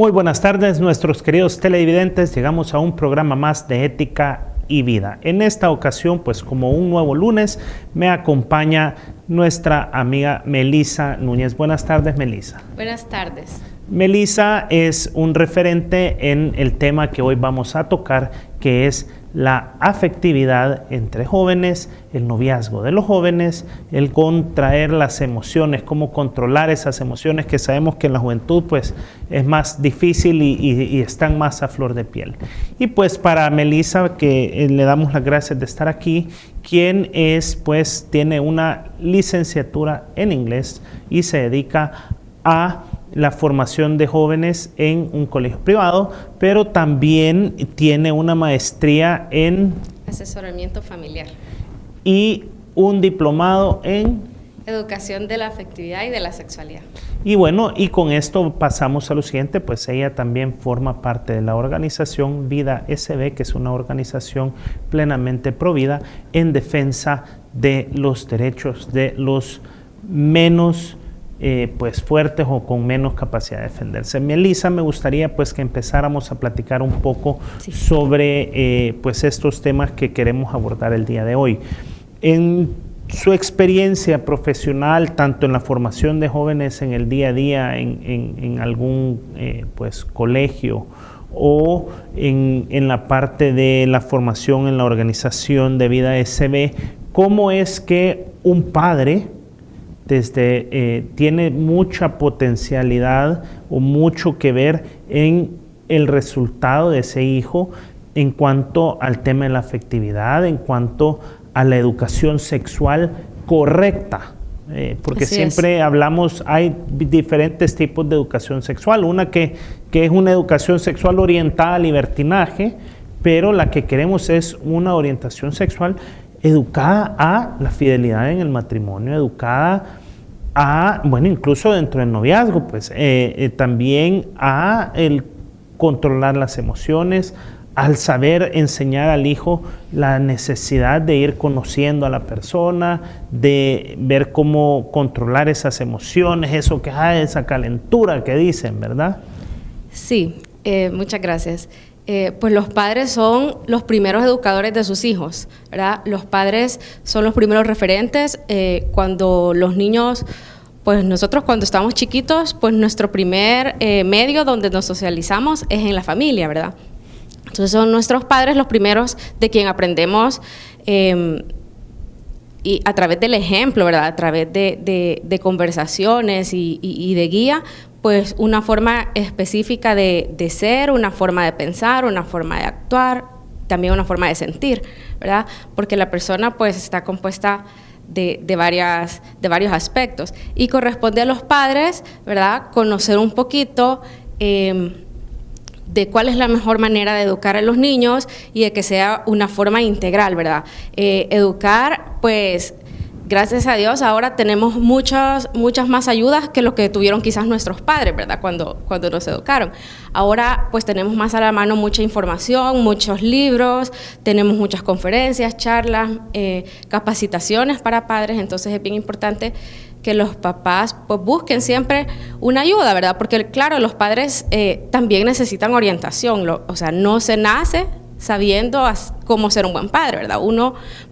Muy buenas tardes, nuestros queridos televidentes. Llegamos a un programa más de Ética y Vida. En esta ocasión, pues como un nuevo lunes, me acompaña nuestra amiga Melissa Núñez. Buenas tardes, Melissa. Buenas tardes. Melissa es un referente en el tema que hoy vamos a tocar, que es la afectividad entre jóvenes, el noviazgo de los jóvenes, el contraer las emociones, cómo controlar esas emociones que sabemos que en la juventud pues es más difícil y están más a flor de piel. Y pues para Melissa, que le damos las gracias de estar aquí, quien es pues tiene una licenciatura en inglés y se dedica a la formación de jóvenes en un colegio privado, pero también tiene una maestría en asesoramiento familiar y un diplomado en educación de la afectividad y de la sexualidad. Y bueno, y con esto pasamos a lo siguiente, pues ella también forma parte de la organización Vida SB, que es una organización plenamente provida en defensa de los derechos de los menos pues fuertes o con menos capacidad de defenderse. Melissa, me gustaría pues que empezáramos a platicar un poco sobre pues estos temas que queremos abordar el día de hoy. En su experiencia profesional, tanto en la formación de jóvenes en el día a día, en algún pues colegio, o en la parte de la formación en la organización de Vida SB, ¿cómo es que un padre tiene mucha potencialidad o mucho que ver en el resultado de ese hijo en cuanto al tema de la afectividad, en cuanto a la educación sexual correcta? Porque Así siempre hablamos, hay diferentes tipos de educación sexual, una que es una educación sexual orientada al libertinaje, pero la que queremos es una orientación sexual educada a la fidelidad en el matrimonio, educada a, bueno, incluso dentro del noviazgo, pues también a el controlar las emociones, al saber enseñar al hijo la necesidad de ir conociendo a la persona, de ver cómo controlar esas emociones, eso que esa calentura que dicen, ¿verdad? Sí, muchas gracias. Pues los padres son los primeros educadores de sus hijos, ¿verdad? Los padres son los primeros referentes. Cuando los niños, pues nosotros cuando estamos chiquitos, pues nuestro primer medio donde nos socializamos es en la familia, ¿verdad? Entonces son nuestros padres los primeros de quien aprendemos y a través del ejemplo, ¿verdad? A través de conversaciones y de guía, pues una forma específica de ser, una forma de pensar, una forma de actuar, también una forma de sentir, ¿verdad? Porque la persona pues está compuesta de varios aspectos y corresponde a los padres, ¿verdad? Conocer un poquito de cuál es la mejor manera de educar a los niños y de que sea una forma integral, ¿verdad? Educar, pues, gracias a Dios, ahora tenemos muchas más ayudas que lo que tuvieron quizás nuestros padres, ¿verdad? Cuando nos educaron. Ahora, pues, tenemos más a la mano mucha información, muchos libros, tenemos muchas conferencias, charlas, capacitaciones para padres, entonces es bien importante que los papás pues busquen siempre una ayuda, ¿verdad? Porque claro, los padres también necesitan orientación, o sea, no se nace sabiendo cómo ser un buen padre, ¿verdad?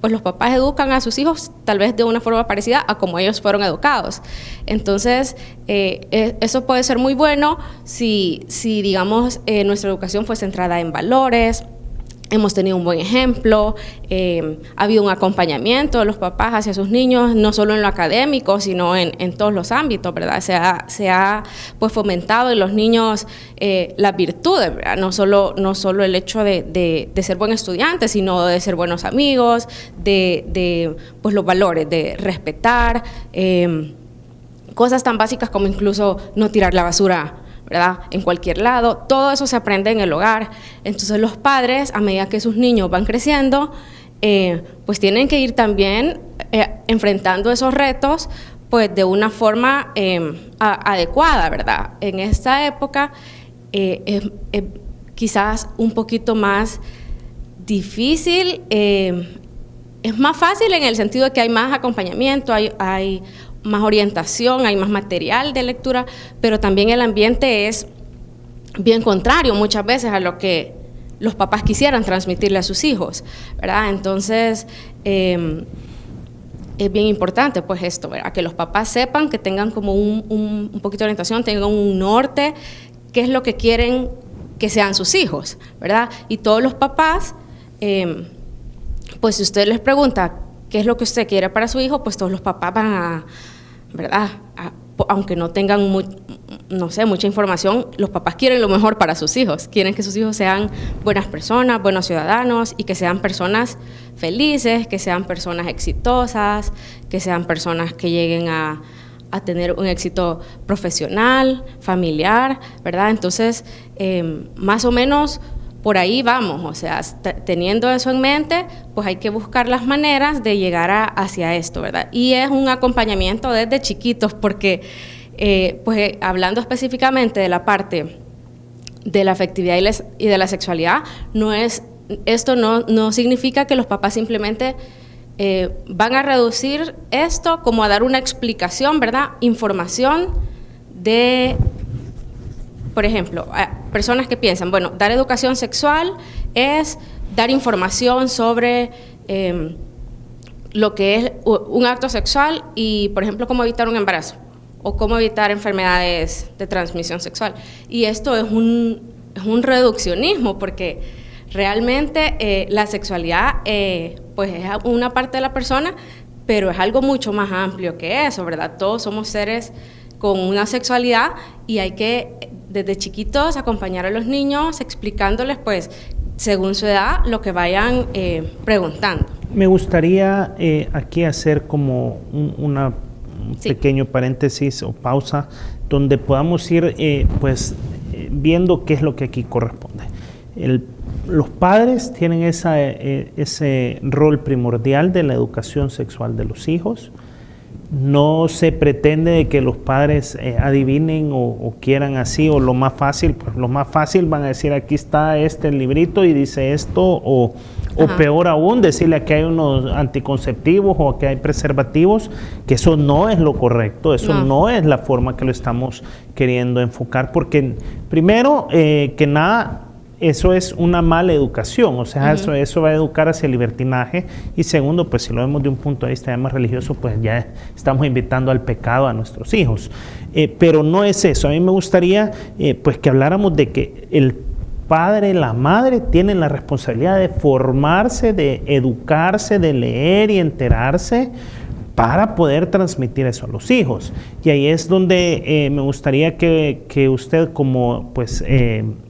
Pues los papás educan a sus hijos tal vez de una forma parecida a como ellos fueron educados. Entonces, eso puede ser muy bueno si digamos, nuestra educación fue centrada en valores. Hemos tenido un buen ejemplo, ha habido un acompañamiento de los papás hacia sus niños, no solo en lo académico, sino en todos los ámbitos, ¿verdad? Se ha pues fomentado en los niños las virtudes, ¿verdad? No solo el hecho de ser buen estudiante, sino de ser buenos amigos, de pues los valores, de respetar, cosas tan básicas como incluso no tirar la basura, ¿verdad? En cualquier lado, todo eso se aprende en el hogar. Entonces los padres, a medida que sus niños van creciendo, pues tienen que ir también enfrentando esos retos pues de una forma adecuada, ¿verdad? En esta época quizás un poquito más difícil, es más fácil en el sentido de que hay más acompañamiento, hay más orientación, hay más material de lectura, pero también el ambiente es bien contrario muchas veces a lo que los papás quisieran transmitirle a sus hijos, ¿verdad? Entonces, es bien importante pues esto, ¿verdad? Que los papás sepan, que tengan como un poquito de orientación, tengan un norte, qué es lo que quieren que sean sus hijos, ¿verdad? Y todos los papás, pues si usted les pregunta qué es lo que usted quiere para su hijo, pues todos los papás van a, ¿verdad? Aunque no tengan mucha información, los papás quieren lo mejor para sus hijos, quieren que sus hijos sean buenas personas, buenos ciudadanos y que sean personas felices, que sean personas exitosas, que sean personas que lleguen a tener un éxito profesional, familiar, ¿verdad? Entonces, más o menos por ahí vamos, o sea, teniendo eso en mente, pues hay que buscar las maneras de llegar hacia esto, ¿verdad? Y es un acompañamiento desde chiquitos, porque, pues hablando específicamente de la parte de la afectividad y de la sexualidad, esto no significa que los papás simplemente van a reducir esto como a dar una explicación, ¿verdad? Información de... Por ejemplo, personas que piensan, bueno, dar educación sexual es dar información sobre lo que es un acto sexual y, por ejemplo, cómo evitar un embarazo o cómo evitar enfermedades de transmisión sexual. Y esto es un reduccionismo, porque realmente la sexualidad pues es una parte de la persona, pero es algo mucho más amplio que eso, ¿verdad? Todos somos seres con una sexualidad y hay que desde chiquitos acompañar a los niños explicándoles pues según su edad lo que vayan preguntando. Me gustaría aquí hacer como un pequeño paréntesis o pausa donde podamos ir viendo qué es lo que aquí corresponde. Los padres tienen ese rol primordial de la educación sexual de los hijos. No se pretende de que los padres adivinen o quieran así, o lo más fácil, pues lo más fácil van a decir aquí está el librito y dice esto, o peor aún, decirle que hay unos anticonceptivos o que hay preservativos, que eso no es lo correcto, eso no es la forma que lo estamos queriendo enfocar, porque primero que nada, eso es una mala educación, o sea, eso va a educar hacia el libertinaje, y segundo, pues si lo vemos de un punto de vista más religioso, pues ya estamos invitando al pecado a nuestros hijos, pero no es eso. A mí me gustaría pues que habláramos de que el padre, la madre tienen la responsabilidad de formarse, de educarse, de leer y enterarse para poder transmitir eso a los hijos. Y ahí es donde me gustaría que usted como pues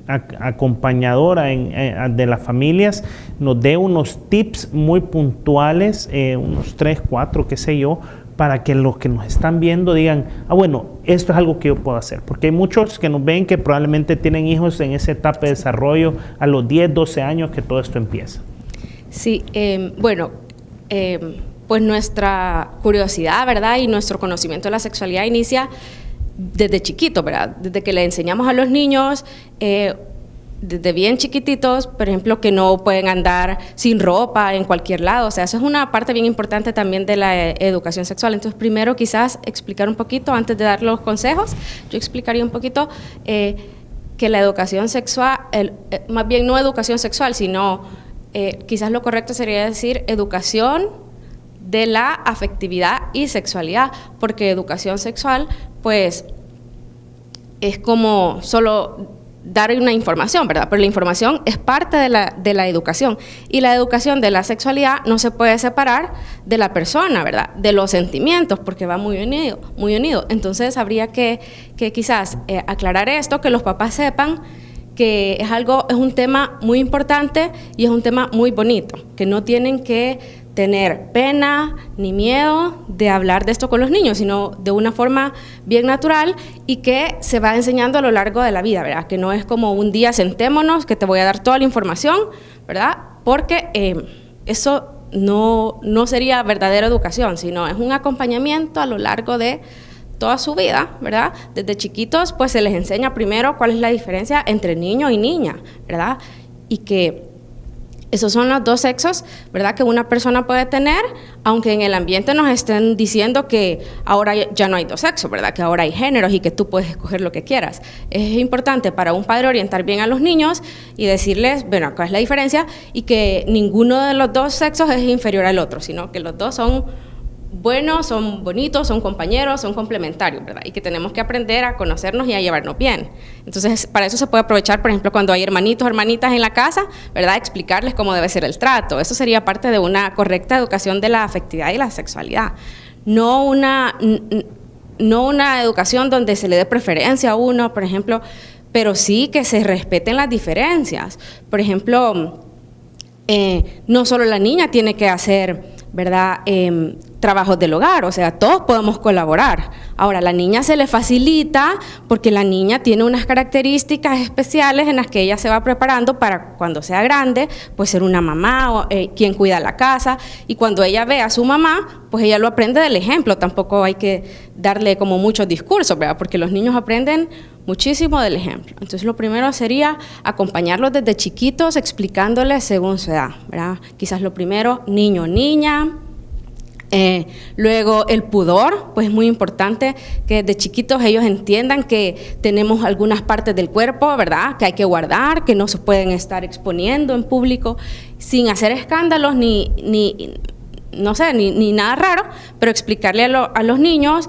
acompañadora de las familias nos dé unos tips muy puntuales, unos 3, 4, qué sé yo, para que los que nos están viendo digan, bueno, esto es algo que yo puedo hacer. Porque hay muchos que nos ven que probablemente tienen hijos en esa etapa de desarrollo a los 10, 12 años que todo esto empieza. Sí, pues nuestra curiosidad, ¿verdad? Y nuestro conocimiento de la sexualidad inicia desde chiquito, ¿verdad? Desde que le enseñamos a los niños, desde bien chiquititos, por ejemplo, que no pueden andar sin ropa en cualquier lado. O sea, eso es una parte bien importante también de la educación sexual. Entonces, primero quizás explicar un poquito, antes de dar los consejos, yo explicaría un poquito que la educación sexual, más bien no educación sexual, sino quizás lo correcto sería decir educación de la afectividad y sexualidad, porque educación sexual, pues, es como solo dar una información, ¿verdad? Pero la información es parte de la educación, y la educación de la sexualidad no se puede separar de la persona, ¿verdad? De los sentimientos, porque va muy unido, muy unido. Entonces, habría que quizás aclarar esto, que los papás sepan que es un tema muy importante y es un tema muy bonito, que no tienen que tener pena ni miedo de hablar de esto con los niños, sino de una forma bien natural y que se va enseñando a lo largo de la vida, ¿verdad? Que no es como un día sentémonos, que te voy a dar toda la información, ¿verdad? Porque eso no sería verdadera educación, sino es un acompañamiento a lo largo de toda su vida, ¿verdad? Desde chiquitos, pues se les enseña primero cuál es la diferencia entre niño y niña, ¿verdad? Y que Esos son los dos sexos, ¿verdad?, que una persona puede tener, aunque en el ambiente nos estén diciendo que ahora ya no hay dos sexos, ¿verdad?, que ahora hay géneros y que tú puedes escoger lo que quieras. Es importante para un padre orientar bien a los niños y decirles, bueno, acá es la diferencia, y que ninguno de los dos sexos es inferior al otro, sino que los dos son buenos, son bonitos, son compañeros, son complementarios, ¿verdad? Y que tenemos que aprender a conocernos y a llevarnos bien. Entonces, para eso se puede aprovechar, por ejemplo, cuando hay hermanitos o hermanitas en la casa, ¿verdad?, explicarles cómo debe ser el trato. Eso sería parte de una correcta educación de la afectividad y la sexualidad. No una educación donde se le dé preferencia a uno, por ejemplo, pero sí que se respeten las diferencias. Por ejemplo, no solo la niña tiene que hacer, ¿verdad?, trabajos del hogar, o sea, todos podemos colaborar. Ahora, a la niña se le facilita porque la niña tiene unas características especiales en las que ella se va preparando para cuando sea grande, pues ser una mamá o quien cuida la casa, y cuando ella ve a su mamá, pues ella lo aprende del ejemplo. Tampoco hay que darle como muchos discursos, ¿verdad?, porque los niños aprenden muchísimo del ejemplo. Entonces, lo primero sería acompañarlos desde chiquitos, explicándoles según su edad, ¿verdad? Quizás lo primero, niño, niña. Luego el pudor, pues es muy importante que desde chiquitos ellos entiendan que tenemos algunas partes del cuerpo, ¿verdad?, que hay que guardar, que no se pueden estar exponiendo en público sin hacer escándalos ni nada raro, pero explicarle a los niños,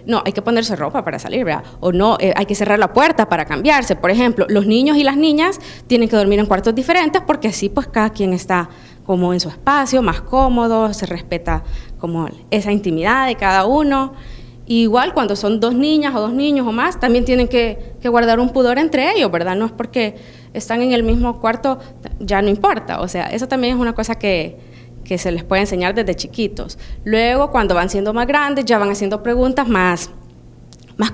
no, hay que ponerse ropa para salir, ¿verdad? O no, hay que cerrar la puerta para cambiarse. Por ejemplo, los niños y las niñas tienen que dormir en cuartos diferentes porque así pues cada quien está como en su espacio, más cómodo, se respeta como esa intimidad de cada uno. Y igual cuando son dos niñas o dos niños o más, también tienen que guardar un pudor entre ellos, ¿verdad? No es porque están en el mismo cuarto, ya no importa. O sea, eso también es una cosa que se les puede enseñar desde chiquitos. Luego, cuando van siendo más grandes, ya van haciendo preguntas más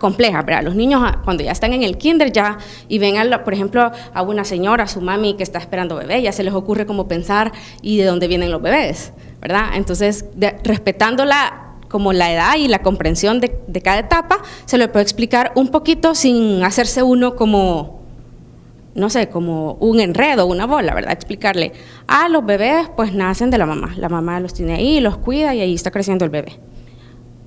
complejas, ¿verdad? Los niños, cuando ya están en el kinder ya y ven, por ejemplo, a una señora, a su mami que está esperando bebé, ya se les ocurre como pensar y de dónde vienen los bebés, ¿verdad? Entonces, respetando como la edad y la comprensión de cada etapa, se le puede explicar un poquito sin hacerse uno como, no sé, como un enredo, una bola, ¿verdad? Explicarle, los bebés pues nacen de la mamá los tiene ahí, los cuida y ahí está creciendo el bebé.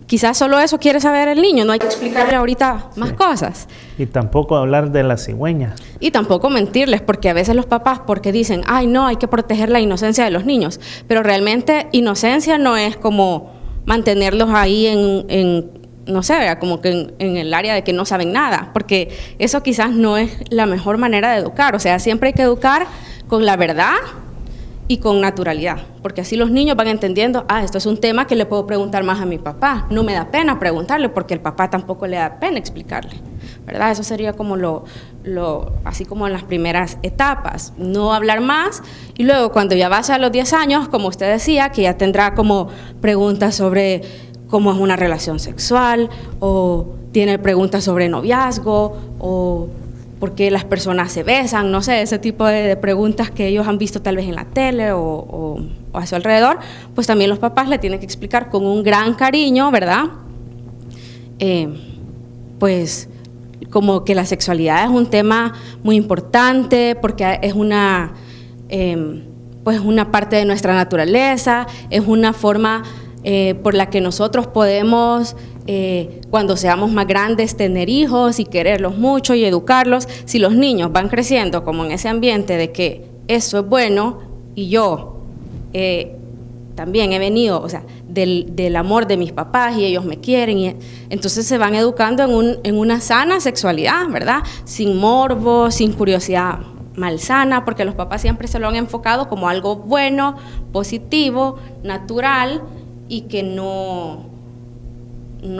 Quizás solo eso quiere saber el niño, no hay que explicarle ahorita más cosas. Y tampoco hablar de la cigüeña. Y tampoco mentirles, porque a veces los papás, porque dicen, ay no, hay que proteger la inocencia de los niños, pero realmente inocencia no es como mantenerlos ahí no sé, como que en el área de que no saben nada, porque eso quizás no es la mejor manera de educar. O sea, siempre hay que educar con la verdad y con naturalidad, porque así los niños van entendiendo, esto es un tema que le puedo preguntar más a mi papá, no me da pena preguntarle porque el papá tampoco le da pena explicarle, ¿verdad? Eso sería como así como en las primeras etapas, no hablar más, y luego cuando ya vas a los 10 años, como usted decía, que ya tendrá como preguntas sobre cómo es una relación sexual, o tiene preguntas sobre noviazgo, o por qué las personas se besan, no sé, ese tipo de preguntas que ellos han visto tal vez en la tele o a su alrededor, pues también los papás le tienen que explicar con un gran cariño, ¿verdad? Pues como que la sexualidad es un tema muy importante porque es pues una parte de nuestra naturaleza, es una forma por la que nosotros podemos, cuando seamos más grandes, tener hijos y quererlos mucho y educarlos. Si los niños van creciendo como en ese ambiente de que eso es bueno y yo también he venido, o sea, del amor de mis papás y ellos me quieren, y entonces se van educando en una sana sexualidad, ¿verdad? Sin morbo, sin curiosidad malsana, porque los papás siempre se lo han enfocado como algo bueno, positivo, natural, y que no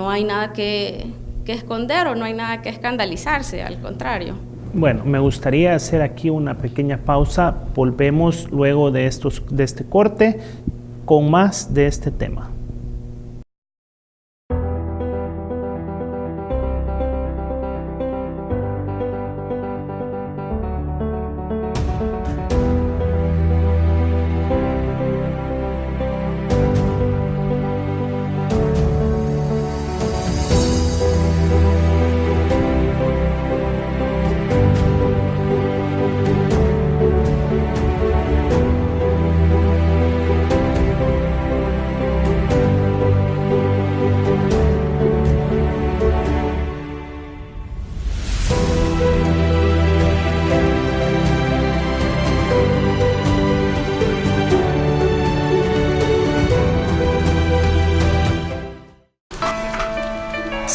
hay nada que esconder o no hay nada que escandalizarse, al contrario. Bueno, me gustaría hacer aquí una pequeña pausa. Volvemos luego de este corte con más de este tema.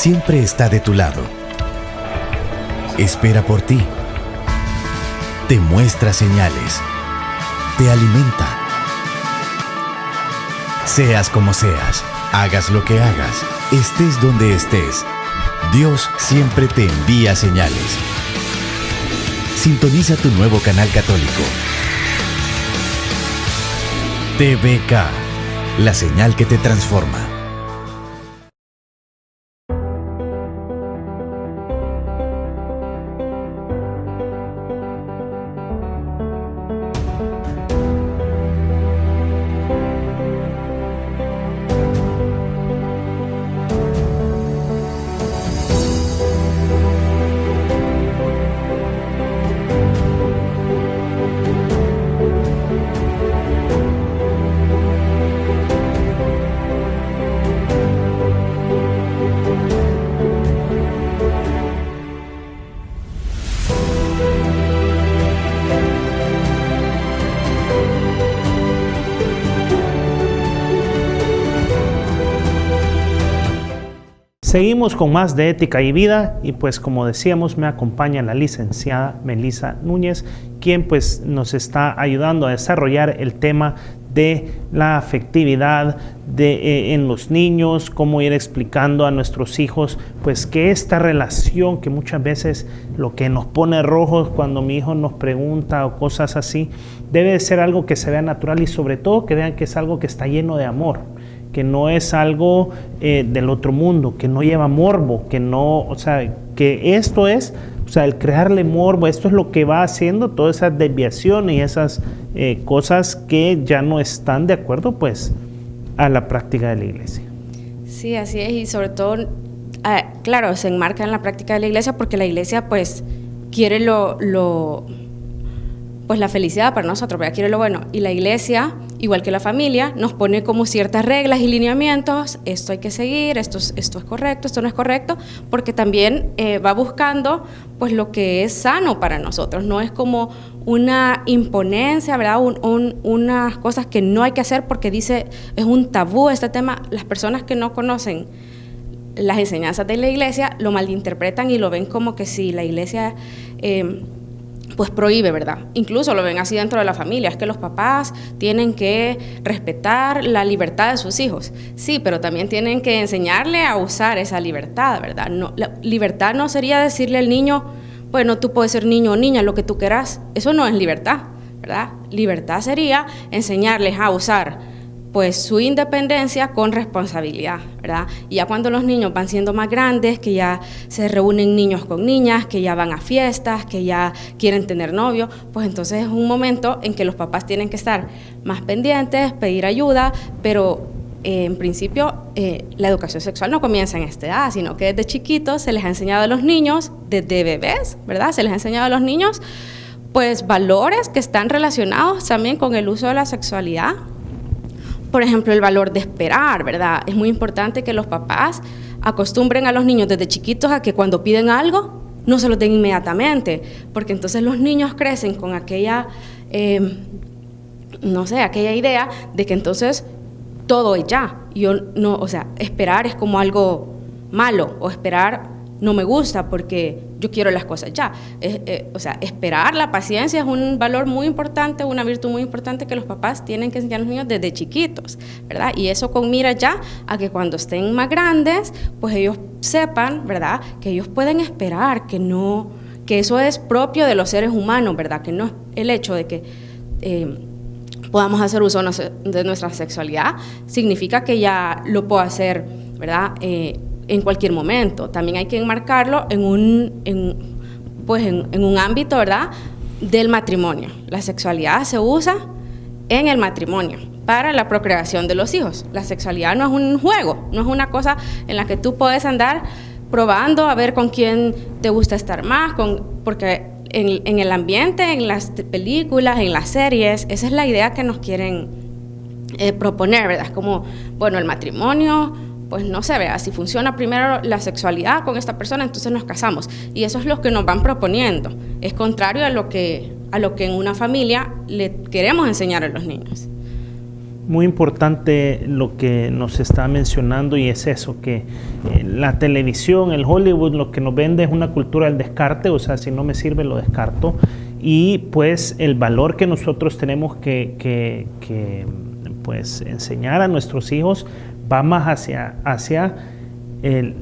siempre está de tu lado. Espera por ti. Te muestra señales. Te alimenta. Seas como seas, hagas lo que hagas, estés donde estés, Dios siempre te envía señales. Sintoniza tu nuevo canal católico. TVK, la señal que te transforma. Seguimos con más de Ética y Vida y pues como decíamos me acompaña la licenciada Melissa Núñez, quien pues nos está ayudando a desarrollar el tema de la afectividad en los niños, cómo ir explicando a nuestros hijos pues que esta relación que muchas veces lo que nos pone rojos cuando mi hijo nos pregunta o cosas así, debe de ser algo que se vea natural y sobre todo que vean que es algo que está lleno de amor, que no es algo del otro mundo, que no lleva morbo, que no, o sea, que esto es, o sea, el crearle morbo, esto es lo que va haciendo todas esas desviaciones y esas cosas que ya no están de acuerdo, pues, a la práctica de la iglesia. Sí, así es, y sobre todo, claro, se enmarca en la práctica de la iglesia porque la iglesia, pues, quiere pues la felicidad para nosotros, pero quiere lo bueno, y la iglesia, igual que la familia, nos pone como ciertas reglas y lineamientos, esto hay que seguir, esto es correcto, esto no es correcto, porque también va buscando pues lo que es sano para nosotros, no es como una imponencia, ¿verdad? Unas cosas que no hay que hacer porque dice, es un tabú este tema. Las personas que no conocen las enseñanzas de la iglesia lo malinterpretan y lo ven como que si la iglesia pues prohíbe, ¿verdad? Incluso lo ven así dentro de la familia, es que los papás tienen que respetar la libertad de sus hijos. Sí, pero también tienen que enseñarle a usar esa libertad, ¿verdad? No, la libertad no sería decirle al niño, bueno, tú puedes ser niño o niña, lo que tú quieras. Eso no es libertad, ¿verdad? Libertad sería enseñarles a usar pues su independencia con responsabilidad, ¿verdad? Y ya cuando los niños van siendo más grandes, que ya se reúnen niños con niñas, que ya van a fiestas, que ya quieren tener novio, pues entonces es un momento en que los papás tienen que estar más pendientes, pedir ayuda, pero en principio la educación sexual no comienza en esta edad, sino que desde chiquitos se les ha enseñado a los niños, desde bebés, ¿verdad? Se les ha enseñado a los niños pues valores que están relacionados también con el uso de la sexualidad. Por ejemplo, el valor de esperar, ¿verdad? Es muy importante que los papás acostumbren a los niños desde chiquitos a que cuando piden algo, no se lo den inmediatamente, porque entonces los niños crecen con aquella, aquella idea de que entonces todo es ya. Esperar es como algo malo, o esperar no me gusta porque yo quiero las cosas ya. Esperar, la paciencia es un valor muy importante, una virtud muy importante que los papás tienen que enseñar a los niños desde chiquitos, ¿verdad? Y eso con mira ya a que cuando estén más grandes, pues ellos sepan, ¿verdad? Que ellos pueden esperar, que eso es propio de los seres humanos, ¿verdad? Que no es el hecho de que podamos hacer uso de nuestra sexualidad, significa que ya lo puedo hacer, ¿verdad? En cualquier momento. También hay que enmarcarlo en un ámbito, ¿verdad?, del matrimonio. La sexualidad se usa en el matrimonio para la procreación de los hijos. La sexualidad no es un juego, no es una cosa en la que tú puedes andar probando a ver con quién te gusta estar más, porque en el ambiente, en las películas, en las series, esa es la idea que nos quieren proponer, ¿verdad? Es como, bueno, el matrimonio, pues no se vea, si funciona primero la sexualidad con esta persona, entonces nos casamos. Y eso es lo que nos van proponiendo. Es contrario a lo que en una familia le queremos enseñar a los niños. Muy importante lo que nos está mencionando, y es eso, que la televisión, el Hollywood, lo que nos vende es una cultura del descarte, o sea, si no me sirve lo descarto, y pues el valor que nosotros tenemos que pues enseñar a nuestros hijos va más hacia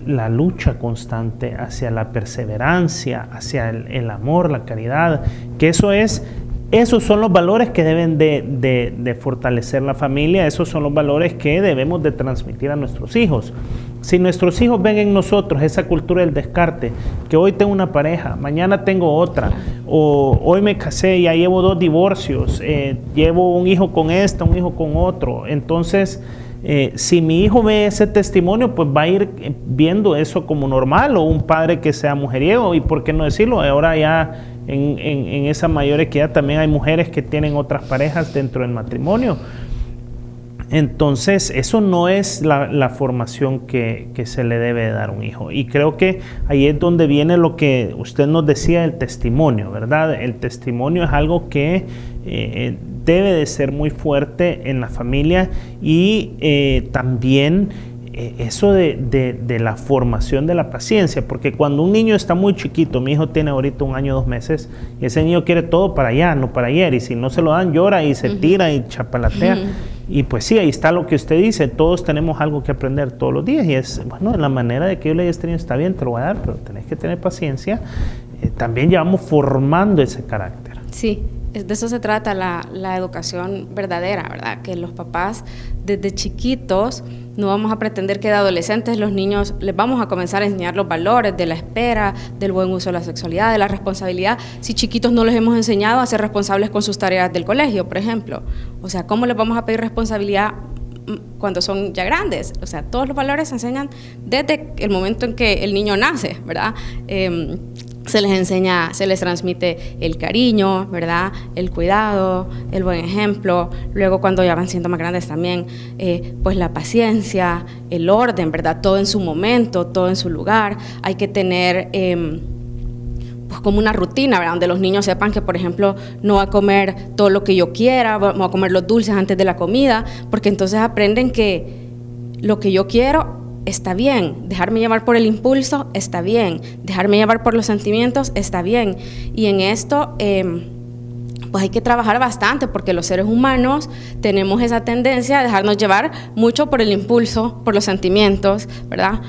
la lucha constante, hacia la perseverancia, hacia el amor, la caridad, que esos son los valores que deben de fortalecer la familia, esos son los valores que debemos de transmitir a nuestros hijos. Si nuestros hijos ven en nosotros esa cultura del descarte, que hoy tengo una pareja, mañana tengo otra, o hoy me casé, ya llevo 2 divorcios, llevo un hijo con esta, un hijo con otro, entonces si mi hijo ve ese testimonio, pues va a ir viendo eso como normal, o un padre que sea mujeriego, y por qué no decirlo, ahora ya en esa mayor equidad también hay mujeres que tienen otras parejas dentro del matrimonio. Entonces eso no es la formación que se le debe dar a un hijo, y creo que ahí es donde viene lo que usted nos decía del testimonio, ¿verdad? El testimonio es algo que debe de ser muy fuerte en la familia, y también eso de la formación de la paciencia, porque cuando un niño está muy chiquito, mi hijo tiene ahorita 1 año 2 meses, y ese niño quiere todo para allá, no para ayer, y si no se lo dan llora y se tira y chapalatea, y pues sí, ahí está lo que usted dice, todos tenemos algo que aprender todos los días, y es, bueno, la manera de que yo le diga a este niño está bien, te lo voy a dar, pero tenés que tener paciencia. También ya vamos formando ese carácter. Sí, de eso se trata la educación verdadera, ¿verdad? Que los papás desde chiquitos no vamos a pretender que de adolescentes los niños les vamos a comenzar a enseñar los valores de la espera, del buen uso de la sexualidad, de la responsabilidad, si chiquitos no les hemos enseñado a ser responsables con sus tareas del colegio, por ejemplo. O sea, ¿cómo les vamos a pedir responsabilidad cuando son ya grandes? O sea, todos los valores se enseñan desde el momento en que el niño nace, ¿verdad? Se les enseña, se les transmite el cariño, ¿verdad? El cuidado, el buen ejemplo. Luego, cuando ya van siendo más grandes también, pues la paciencia, el orden, ¿verdad? Todo en su momento, todo en su lugar. Hay que tener pues como una rutina, ¿verdad? Donde los niños sepan que, por ejemplo, no va a comer todo lo que yo quiera, va a comer los dulces antes de la comida, porque entonces aprenden que lo que yo quiero está bien, dejarme llevar por el impulso está bien, dejarme llevar por los sentimientos está bien, y en esto pues hay que trabajar bastante, porque los seres humanos tenemos esa tendencia a dejarnos llevar mucho por el impulso, por los sentimientos, ¿verdad?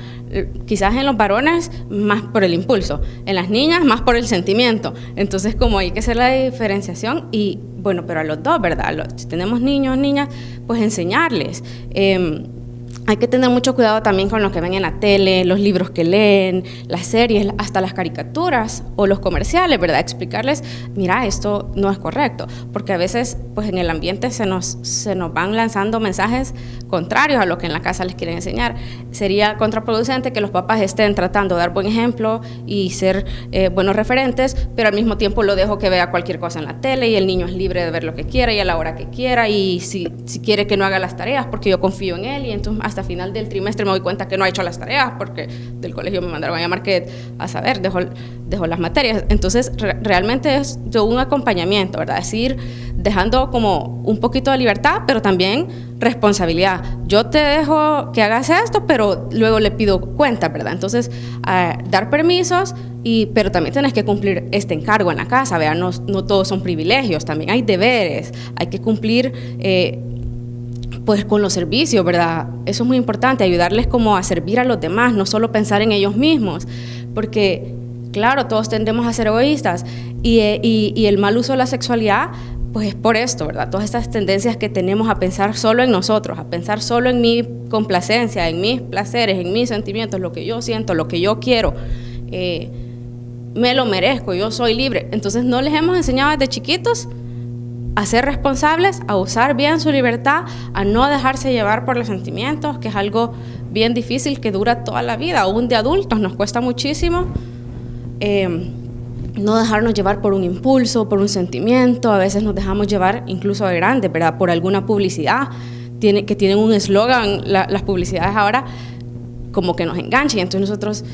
Quizás en los varones más por el impulso, en las niñas más por el sentimiento, entonces como hay que hacer la diferenciación, y bueno, pero a los dos, ¿verdad? Si tenemos niños, niñas, pues enseñarles. Hay que tener mucho cuidado también con lo que ven en la tele, los libros que leen, las series, hasta las caricaturas o los comerciales, ¿verdad? Explicarles, mira, esto no es correcto, porque a veces pues en el ambiente se nos van lanzando mensajes contrarios a lo que en la casa les quieren enseñar. Sería contraproducente que los papás estén tratando de dar buen ejemplo y ser buenos referentes, pero al mismo tiempo lo dejo que vea cualquier cosa en la tele, y el niño es libre de ver lo que quiera y a la hora que quiera, y si quiere que no haga las tareas porque yo confío en él, y entonces hasta final del trimestre me doy cuenta que no ha hecho las tareas porque del colegio me mandaron a llamar que a saber, dejó las materias. Entonces realmente es de un acompañamiento, ¿verdad? Es ir dejando como un poquito de libertad, pero también responsabilidad. Yo te dejo que hagas esto, pero luego le pido cuenta, ¿verdad? Entonces dar permisos, pero también tienes que cumplir este encargo en la casa, ¿verdad? No todos son privilegios, también hay deberes, hay que cumplir pues con los servicios, ¿verdad? Eso es muy importante, ayudarles como a servir a los demás, no solo pensar en ellos mismos, porque claro, todos tendemos a ser egoístas, y el mal uso de la sexualidad pues es por esto, ¿verdad? Todas estas tendencias que tenemos a pensar solo en nosotros, a pensar solo en mi complacencia, en mis placeres, en mis sentimientos, lo que yo siento, lo que yo quiero, me lo merezco, yo soy libre. Entonces no les hemos enseñado desde chiquitos a ser responsables, a usar bien su libertad, a no dejarse llevar por los sentimientos, que es algo bien difícil que dura toda la vida, aún de adultos nos cuesta muchísimo no dejarnos llevar por un impulso, por un sentimiento. A veces nos dejamos llevar incluso de grandes, ¿verdad? Por alguna publicidad que tienen un eslogan, las publicidades ahora como que nos enganchan, y entonces nosotros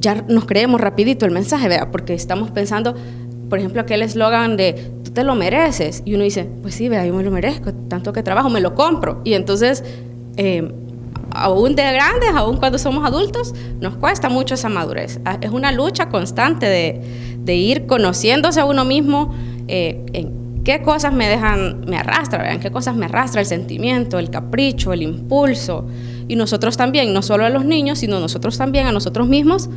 ya nos creemos rapidito el mensaje, ¿verdad? Porque estamos pensando, por ejemplo, aquel eslogan de tú te lo mereces, y uno dice, pues sí, vea, yo me lo merezco, tanto que trabajo, me lo compro. Y entonces, aún de grandes, aún cuando somos adultos, nos cuesta mucho esa madurez. Es una lucha constante de ir conociéndose a uno mismo, en qué cosas me arrastra, en qué cosas me arrastra el sentimiento, el capricho, el impulso. Y nosotros también, no solo a los niños, sino nosotros también a nosotros mismos,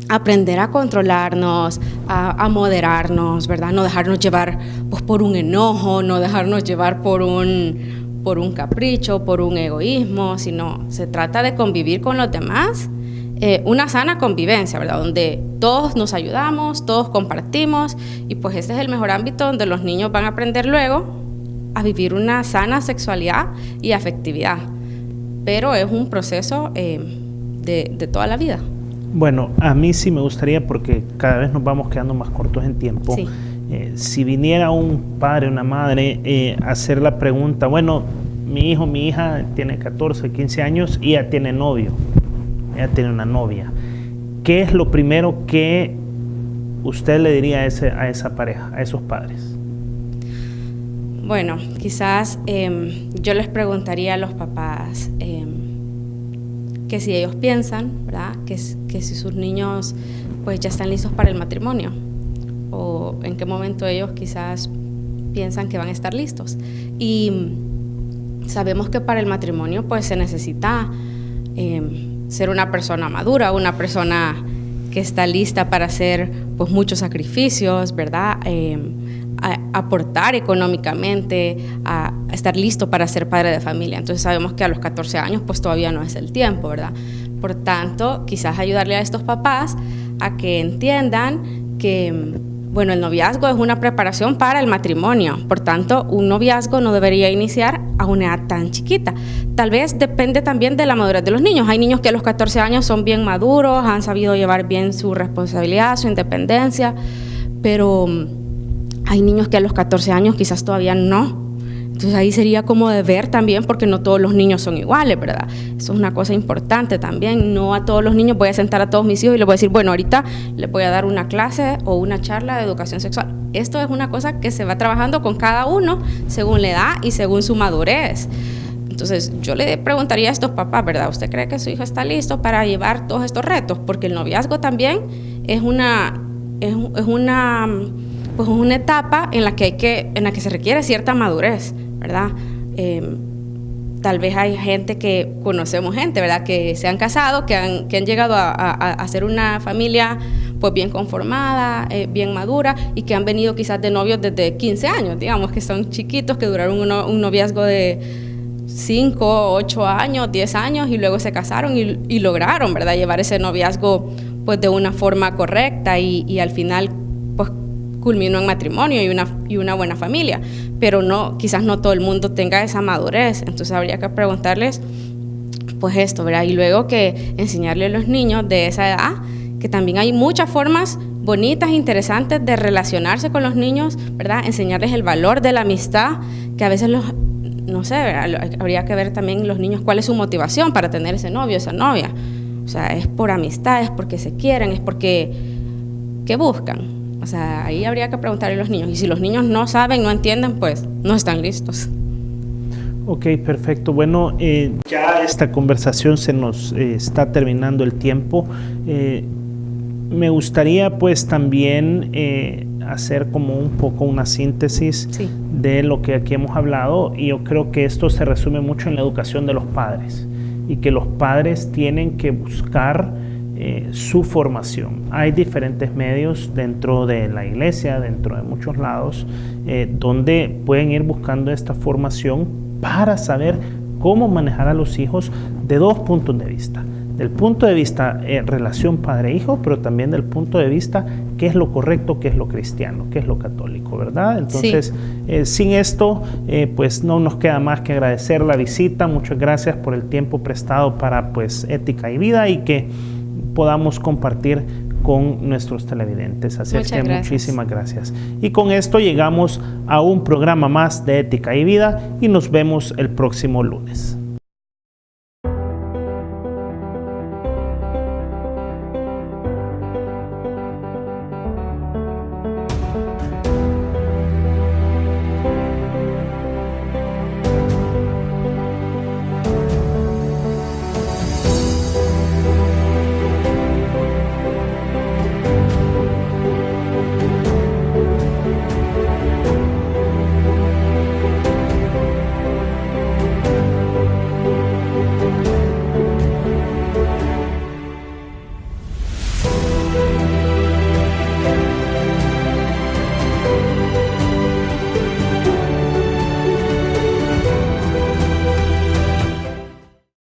aprender a controlarnos, a moderarnos, ¿verdad? No dejarnos llevar pues, por un enojo, no dejarnos llevar por un capricho, por un egoísmo, sino se trata de convivir con los demás, una sana convivencia, ¿verdad? Donde todos nos ayudamos, todos compartimos, y pues este es el mejor ámbito donde los niños van a aprender luego a vivir una sana sexualidad y afectividad. Pero es un proceso de toda la vida. Bueno, a mí sí me gustaría, porque cada vez nos vamos quedando más cortos en tiempo, Sí. Si viniera un padre, una madre, a hacer la pregunta, bueno, mi hijo, mi hija tiene 14, 15 años y ya tiene novio, ya tiene una novia. ¿Qué es lo primero que usted le diría a esa pareja, a esos padres? Bueno, quizás yo les preguntaría a los papás que si ellos piensan, ¿verdad? Que si sus niños pues ya están listos para el matrimonio, o en qué momento ellos quizás piensan que van a estar listos. Y sabemos que para el matrimonio pues se necesita ser una persona madura, una persona que está lista para hacer pues muchos sacrificios, ¿verdad? A aportar económicamente, a estar listo para ser padre de familia. Entonces sabemos que a los 14 años pues todavía no es el tiempo, ¿verdad? Por tanto, quizás ayudarle a estos papás a que entiendan que, bueno, el noviazgo es una preparación para el matrimonio. Por tanto, un noviazgo no debería iniciar a una edad tan chiquita. Tal vez depende también de la madurez de los niños. Hay niños que a los 14 años son bien maduros, han sabido llevar bien su responsabilidad, su independencia, pero hay niños que a los 14 años quizás todavía no. Entonces ahí sería como de ver también, porque no todos los niños son iguales, ¿verdad? Eso es una cosa importante también. No a todos los niños voy a sentar a todos mis hijos y les voy a decir, bueno, ahorita les voy a dar una clase o una charla de educación sexual. Esto es una cosa que se va trabajando con cada uno según la edad y según su madurez. Entonces yo le preguntaría a estos papás, ¿verdad? ¿Usted cree que su hijo está listo para llevar todos estos retos? Porque el noviazgo también es una etapa en la que se requiere cierta madurez, ¿verdad? Tal vez hay gente que conocemos gente, ¿verdad? Que se han casado, que han llegado a ser una familia pues bien conformada, bien madura, y que han venido quizás de novios desde 15 años, digamos, que son chiquitos, que duraron un noviazgo de 5, 8 años, 10 años, y luego se casaron y lograron, ¿verdad? Llevar ese noviazgo pues de una forma correcta y al final pues culminó en matrimonio y una buena familia, pero quizás no todo el mundo tenga esa madurez. Entonces habría que preguntarles pues esto, ¿verdad? Y luego que enseñarle a los niños de esa edad que también hay muchas formas bonitas, interesantes de relacionarse con los niños, ¿verdad? Enseñarles el valor de la amistad, que a veces no sé, ¿verdad? Habría que ver también los niños cuál es su motivación para tener ese novio, esa novia. O sea, es por amistad, es porque se quieren, es porque ¿qué buscan? O sea, ahí habría que preguntarle a los niños. Y si los niños no saben, no entienden, pues no están listos. Ok, perfecto. Bueno, ya esta conversación se nos está terminando el tiempo. Me gustaría pues también hacer como un poco una síntesis Sí. de lo que aquí hemos hablado, y yo creo que esto se resume mucho en la educación de los padres, y que los padres tienen que buscar su formación. Hay diferentes medios dentro de la iglesia, dentro de muchos lados, donde pueden ir buscando esta formación para saber cómo manejar a los hijos de dos puntos de vista. Del punto de vista relación padre-hijo, pero también del punto de vista qué es lo correcto, qué es lo cristiano, qué es lo católico, ¿verdad? Entonces, sí. Sin esto, pues no nos queda más que agradecer la visita. Muchas gracias por el tiempo prestado para pues Ética y Vida, y que podamos compartir con nuestros televidentes. Así es que muchísimas gracias. Y con esto llegamos a un programa más de Ética y Vida, y nos vemos el próximo lunes.